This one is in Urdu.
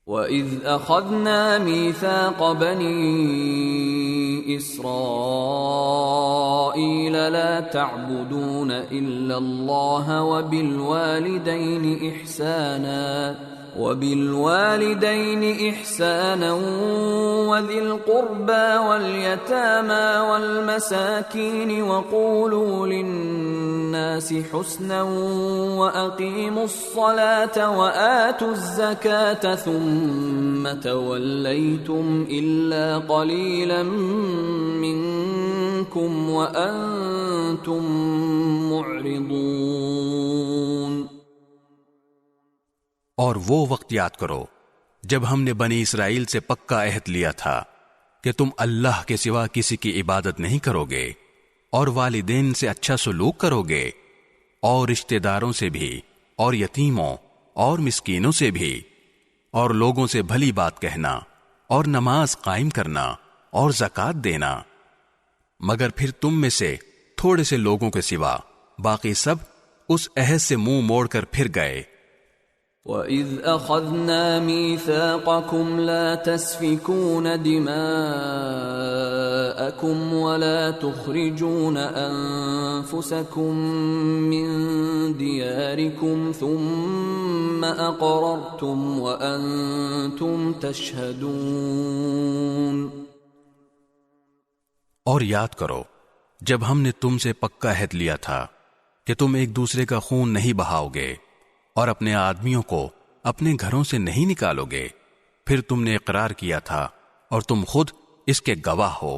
وَإِذْ أَخَذْنَا مِيثَاقَ بَنِي إِسْرَائِيلَ لَا تَعْبُدُونَ إِلَّا اللَّهَ وَبِالْوَالِدَيْنِ إِحْسَانًا وَذِي الْقُرْبَى وَالْيَتَامَى وَالْمَسَاكِينِ وَقُولُوا لِلنَّاسِ حُسْنًا وَأَقِيمُوا الصَّلَاةَ وَآتُوا الزَّكَاةَ ثُمَّ تَوَلَّيْتُمْ إِلَّا قَلِيلًا مِّنكُمْ وَأَنتُمْ مُعْرِضُونَ۔ اور وہ وقت یاد کرو جب ہم نے بنی اسرائیل سے پکا عہد لیا تھا کہ تم اللہ کے سوا کسی کی عبادت نہیں کرو گے، اور والدین سے اچھا سلوک کرو گے، اور رشتہ داروں سے بھی، اور یتیموں اور مسکینوں سے بھی، اور لوگوں سے بھلی بات کہنا، اور نماز قائم کرنا، اور زکوٰۃ دینا، مگر پھر تم میں سے تھوڑے سے لوگوں کے سوا باقی سب اس عہد سے منہ موڑ کر پھر گئے۔ وَإِذْ أَخَذْنَا مِيثَاقَكُمْ لَا تَسْفِكُونَ دِمَاءَكُمْ وَلَا تُخْرِجُونَ أَنفُسَكُمْ مِنْ دِيَارِكُمْ ثُمَّ أَقْرَرْتُمْ وَأَنْتُمْ تَشْهَدُونَ۔ اور یاد کرو جب ہم نے تم سے پکا عہد لیا تھا کہ تم ایک دوسرے کا خون نہیں بہاؤ گے، اور اپنے آدمیوں کو اپنے گھروں سے نہیں نکالو گے، پھر تم نے اقرار کیا تھا اور تم خود اس کے گواہ ہو۔